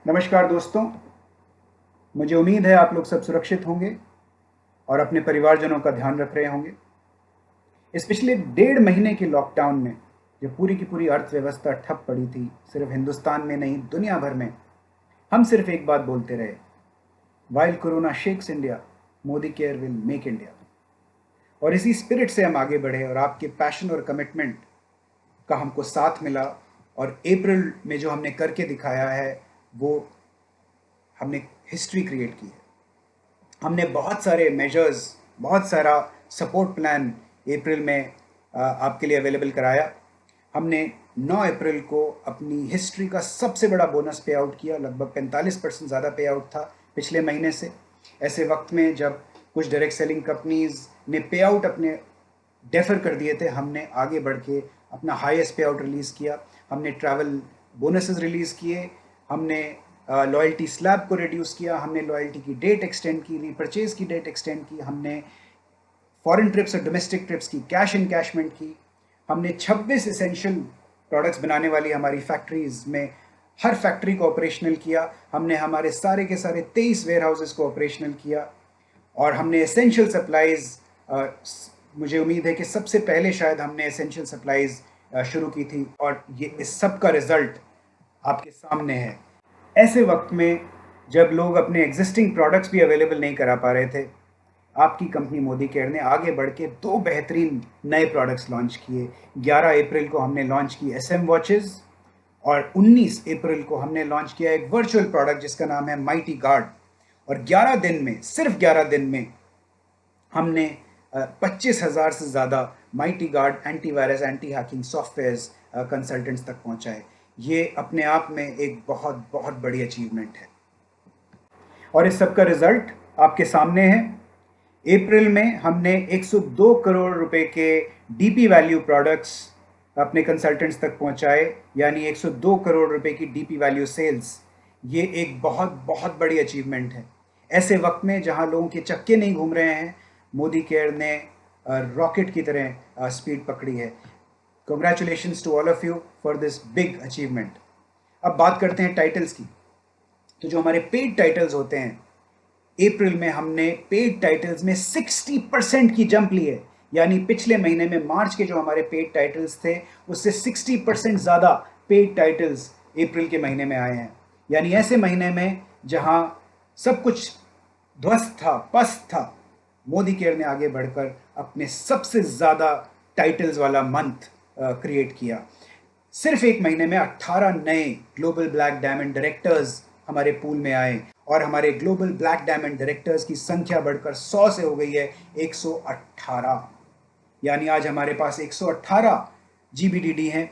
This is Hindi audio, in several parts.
नमस्कार दोस्तों। मुझे उम्मीद है आप लोग सब सुरक्षित होंगे और अपने परिवारजनों का ध्यान रख रहे होंगे। इस पिछले 1.5 महीने के लॉकडाउन में जब पूरी की पूरी अर्थव्यवस्था ठप पड़ी थी, सिर्फ हिंदुस्तान में नहीं दुनिया भर में, हम सिर्फ एक बात बोलते रहे, while corona shakes India, Modi care will make India. और इसी स्पिरिट से हम आगे बढ़े और आपके पैशन और कमिटमेंट का हमको साथ मिला। और अप्रैल में जो हमने करके दिखाया है वो हमने हिस्ट्री क्रिएट की है। हमने बहुत सारे मेजर्स, बहुत सारा सपोर्ट प्लान अप्रैल में आपके लिए अवेलेबल कराया। हमने 9 अप्रैल को अपनी हिस्ट्री का सबसे बड़ा बोनस पे आउट किया। लगभग 45% ज़्यादा पे आउट था पिछले महीने से। ऐसे वक्त में जब कुछ डायरेक्ट सेलिंग कंपनीज ने पे आउट अपने डेफर कर दिए थे, हमने आगे बढ़ के अपना हाईएस्ट पे आउट रिलीज़ किया। हमने ट्रैवल बोनसेस रिलीज़ किए, हमने लॉयल्टी स्लैब को रिड्यूस किया, हमने लॉयल्टी की डेट एक्सटेंड की, रीपरचेज की डेट एक्सटेंड की, हमने फॉरेन ट्रिप्स और डोमेस्टिक ट्रिप्स की कैश इनकैशमेंट की। हमने 26 एसेंशियल प्रोडक्ट्स बनाने वाली हमारी फैक्ट्रीज में हर फैक्ट्री को ऑपरेशनल किया। हमने हमारे सारे के सारे 23 वेयर हाउसेज को ऑपरेशनल किया। और हमने एसेंशियल सप्लाईज, मुझे उम्मीद है कि सबसे पहले शायद हमने एसेंशियल सप्लाईज शुरू की थी, और ये इस सब का रिजल्ट आपके सामने है। ऐसे वक्त में जब लोग अपने एग्जिस्टिंग प्रोडक्ट्स भी अवेलेबल नहीं करा पा रहे थे, आपकी कंपनी मोदी केयर ने आगे बढ़ के 2 बेहतरीन नए प्रोडक्ट्स लॉन्च किए। 11 अप्रैल को हमने लॉन्च की SM वॉचेस, और 19 अप्रैल को हमने लॉन्च किया एक वर्चुअल प्रोडक्ट जिसका नाम है माइटी गार्ड। और 11 दिन में, सिर्फ 11 दिन में हमने 25,000 से ज़्यादा mighty guard antivirus, anti hacking softwares consultants तक पहुंचाए। ये अपने आप में एक बहुत बहुत बड़ी अचीवमेंट है, और इस सब का रिजल्ट आपके सामने है। अप्रैल में हमने 102 करोड़ रुपए के डीपी वैल्यू प्रोडक्ट्स अपने कंसल्टेंट्स तक पहुंचाए, यानी 102 करोड़ रुपए की डीपी वैल्यू सेल्स। ये एक बहुत बहुत बड़ी अचीवमेंट है। ऐसे वक्त में जहां लोगों के चक्के नहीं घूम रहे हैं, मोदी केयर ने रॉकेट की तरह स्पीड पकड़ी है। Congratulations to all of you for this big achievement. अब बात करते हैं टाइटल्स की। तो जो हमारे पेड टाइटल्स होते हैं, अप्रैल में हमने पेड टाइटल्स में 60% की जंप ली है। यानी पिछले महीने में मार्च के जो हमारे पेड टाइटल्स थे, उससे 60% ज़्यादा पेड टाइटल्स अप्रैल के महीने में आए हैं। यानी ऐसे महीने में जहां सब कुछ ध्वस्त था, पस्त था, मोदी केयर ने आगे बढ़कर अपने सबसे ज़्यादा टाइटल्स वाला मंथ क्रिएट किया। सिर्फ एक महीने में 18 नए ग्लोबल ब्लैक डायमंड डायरेक्टर्स हमारे पूल में आए, और हमारे ग्लोबल ब्लैक डायमंड डायरेक्टर्स की संख्या बढ़कर 100 से हो गई है 118। यानी आज हमारे पास 118 GBDD हैं।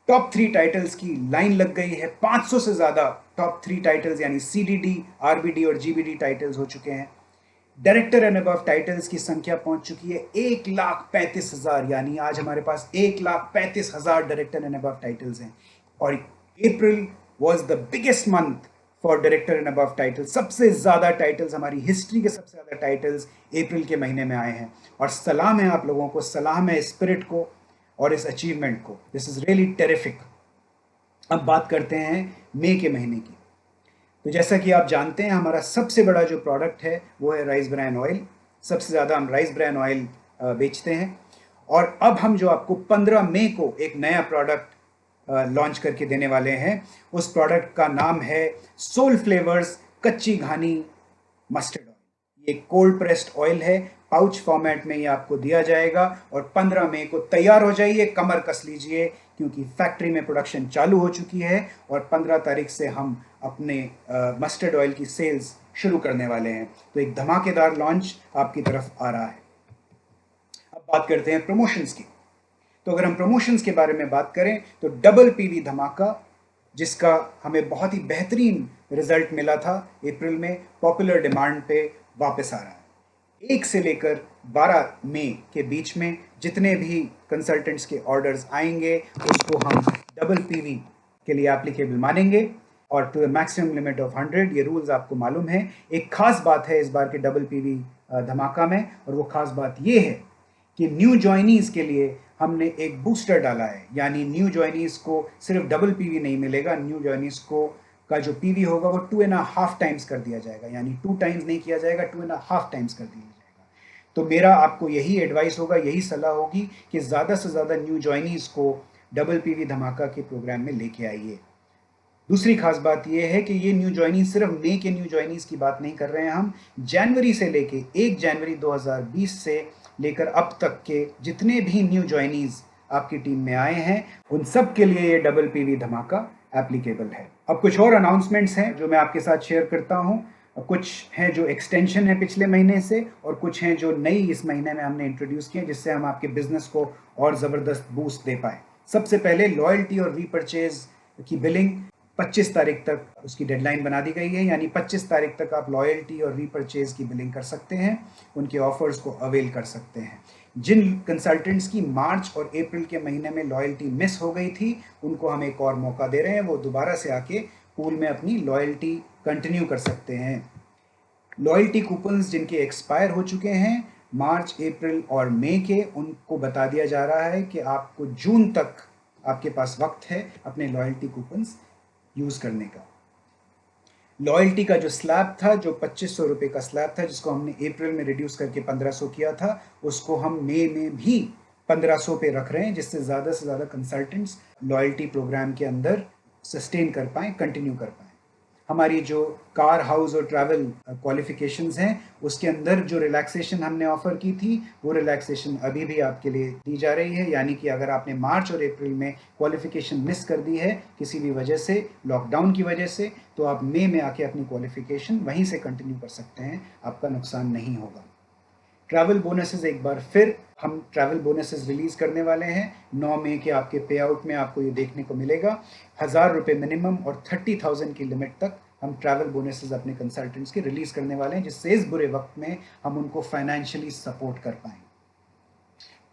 टॉप 3 टाइटल्स की लाइन लग गई है। 500 से ज़्यादा टॉप 3 टाइटल्स यानी CDD, RBD और GBD टाइटल्स हो चुके हैं। डायरेक्टर एंड अबव टाइटल्स की संख्या पहुंच चुकी है 1,35,000। यानी आज हमारे पास 1,35,000 डायरेक्टर एंड अबव टाइटल्स हैं। और April was the biggest month for director and above titles. सबसे ज़्यादा टाइटल्स, हमारी हिस्ट्री के सबसे ज़्यादा टाइटल्स अप्रैल के महीने में आए हैं। और सलाम है आप लोगों को, सलाम है स्पिरिट को और इस अचीवमेंट को। This is really terrific. अब बात करते हैं मई के महीने की। तो जैसा कि आप जानते हैं, हमारा सबसे बड़ा जो प्रोडक्ट है वो है राइस ब्रान ऑयल। सबसे ज़्यादा हम राइस ब्रान ऑयल बेचते हैं। और अब हम जो आपको 15 मई को एक नया प्रोडक्ट लॉन्च करके देने वाले हैं, उस प्रोडक्ट का नाम है सोल फ्लेवर्स कच्ची घानी मस्टर्ड ऑयल। ये कोल्ड प्रेस्ड ऑयल है, पाउच फॉर्मेट में ये आपको दिया जाएगा। और 15 मई को तैयार हो जाइए, कमर कस लीजिए, क्योंकि फैक्ट्री में प्रोडक्शन चालू हो चुकी है और 15 तारीख से हम अपने मस्टर्ड ऑयल की सेल्स शुरू करने वाले हैं। तो एक धमाकेदार लॉन्च आपकी तरफ आ रहा है। अब बात करते हैं प्रमोशंस की। तो अगर हम प्रमोशंस के बारे में बात करें तो डबल PV धमाका, जिसका हमें बहुत ही बेहतरीन रिजल्ट मिला था अप्रैल में, पॉपुलर डिमांड पे वापस आ रहा है। 1 से लेकर 12 मई के बीच में जितने भी कंसल्टेंट्स के ऑर्डर्स आएंगे, उसको हम डबल PV के लिए एप्लीकेबल मानेंगे, और to the maximum limit of 100। ये रूल्स आपको मालूम है। एक खास बात है इस बार के डबल PV धमाका में, और वो खास बात ये है कि न्यू ज्वाइनीज के लिए हमने एक बूस्टर डाला है। यानी न्यू ज्वाइनीज को सिर्फ डबल PV नहीं मिलेगा, न्यू ज्वाइनीज को का जो पीवी होगा वो 2.5 टाइम्स कर दिया जाएगा, यानी 2 टाइम्स नहीं किया जाएगा, 2.5 टाइम्स कर दिया जाएगा। तो मेरा आपको यही एडवाइस होगा, यही सलाह होगी कि ज़्यादा से ज़्यादा न्यू जॉइनीज को डबल पीवी धमाका के प्रोग्राम में लेके आइए। दूसरी खास बात यह है कि ये न्यू जॉइनीज सिर्फ मई के न्यू जॉइनीज की बात नहीं कर रहे हैं हम, जनवरी से लेके 1 जनवरी 2020 से लेकर अब तक के जितने भी न्यू जॉइनीज आपकी टीम में आए हैं उन सब के लिए ये डबल पीवी धमाका एप्लीकेबल है। अब कुछ और अनाउंसमेंट्स हैं जो मैं आपके साथ शेयर करता हूँ। कुछ हैं जो एक्सटेंशन है पिछले महीने से, और कुछ हैं जो नई इस महीने में हमने इंट्रोड्यूस किए जिससे हम आपके बिजनेस को और ज़बरदस्त बूस्ट दे पाए। सबसे पहले लॉयल्टी और रीपर्चेज की बिलिंग 25 तारीख तक उसकी डेडलाइन बना दी गई है, यानी 25 तारीख तक आप लॉयल्टी और रीपर्चेज की बिलिंग कर सकते हैं, उनके ऑफर्स को अवेल कर सकते हैं। जिन कंसल्टेंट्स की मार्च और अप्रैल के महीने में लॉयल्टी मिस हो गई थी उनको हम एक और मौका दे रहे हैं, वो दोबारा से आके पूल में अपनी लॉयल्टी कंटिन्यू कर सकते हैं। लॉयल्टी कूपन्स जिनके एक्सपायर हो चुके हैं मार्च, अप्रैल और मई के, उनको बता दिया जा रहा है कि आपको जून तक आपके पास वक्त है अपने लॉयल्टी कूपन्स यूज़ करने का। लॉयल्टी का जो स्लैब था, जो 2500 रुपये का स्लैब था जिसको हमने अप्रैल में रिड्यूस करके 1500 किया था, उसको हम मई में भी 1500 पे रख रहे हैं, जिससे ज़्यादा से ज़्यादा कंसल्टेंट्स लॉयल्टी प्रोग्राम के अंदर सस्टेन कर पाएँ, कंटिन्यू कर पाएँ। हमारी जो कार, हाउस और ट्रैवल क्वालिफिकेशंस हैं उसके अंदर जो रिलैक्सेशन हमने ऑफ़र की थी वो रिलैक्सेशन अभी भी आपके लिए दी जा रही है, यानी कि अगर आपने मार्च और अप्रैल में क्वालिफिकेशन मिस कर दी है किसी भी वजह से, लॉकडाउन की वजह से, तो आप मई में आके अपनी क्वालिफिकेशन वहीं से कंटिन्यू कर सकते हैं, आपका नुकसान नहीं होगा। ट्रैवल बोनसेस, एक बार फिर हम ट्रैवल बोनसेस रिलीज़ करने वाले हैं 9 मई के। आपके पे आउट में आपको ये देखने को मिलेगा 1000 रुपये मिनिमम और 30,000 की लिमिट तक हम ट्रैवल बोनसेस अपने कंसल्टेंट्स के रिलीज़ करने वाले हैं, जिससे इस बुरे वक्त में हम उनको फाइनेंशियली सपोर्ट कर पाएँ।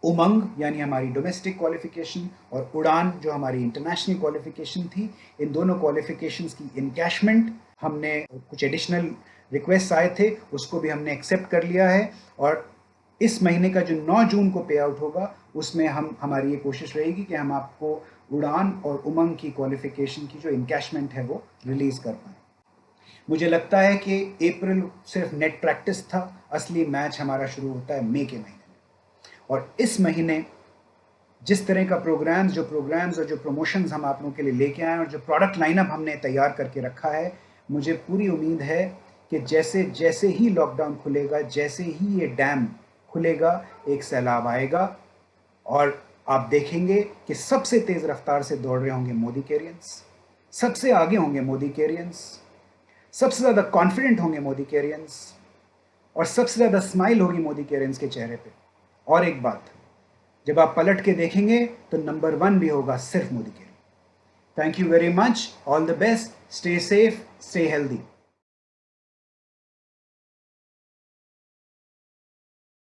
उमंग यानी हमारी डोमेस्टिक क्वालिफिकेशन और उड़ान जो हमारी इंटरनेशनल क्वालिफिकेशन थी, इन दोनों क्वालिफिकेशंस की इनकैशमेंट हमने कुछ एडिशनल रिक्वेस्ट आए थे उसको भी हमने एक्सेप्ट कर लिया है, और इस महीने का जो 9 जून को पे आउट होगा उसमें हमारी ये कोशिश रहेगी कि हम आपको उड़ान और उमंग की क्वालिफिकेशन की जो इनकैशमेंट है वो रिलीज़ कर पाएँ। मुझे लगता है कि अप्रैल सिर्फ नेट प्रैक्टिस था, असली मैच हमारा शुरू होता है मई के महीने में। और इस महीने जिस तरह का प्रोग्राम्स और जो प्रमोशंस हम आप लोगों के लिए लेके आए और जो प्रोडक्ट लाइनअप हमने तैयार करके रखा है, मुझे पूरी उम्मीद है कि जैसे जैसे ही लॉकडाउन खुलेगा, जैसे ही ये डैम खुलेगा, एक सैलाब आएगा और आप देखेंगे कि सबसे तेज़ रफ्तार से दौड़ रहे होंगे मोदी कैरियंस, सबसे आगे होंगे मोदी कैरियंस, सबसे ज़्यादा कॉन्फिडेंट होंगे मोदी कैरियंस, और सबसे ज़्यादा स्माइल होगी मोदी कैरियंस के चेहरे पे। और एक बात, जब आप पलट के देखेंगे तो नंबर 1 भी होगा सिर्फ मोदी कैरियन। Thank you very much, all the best, stay safe, stay healthy.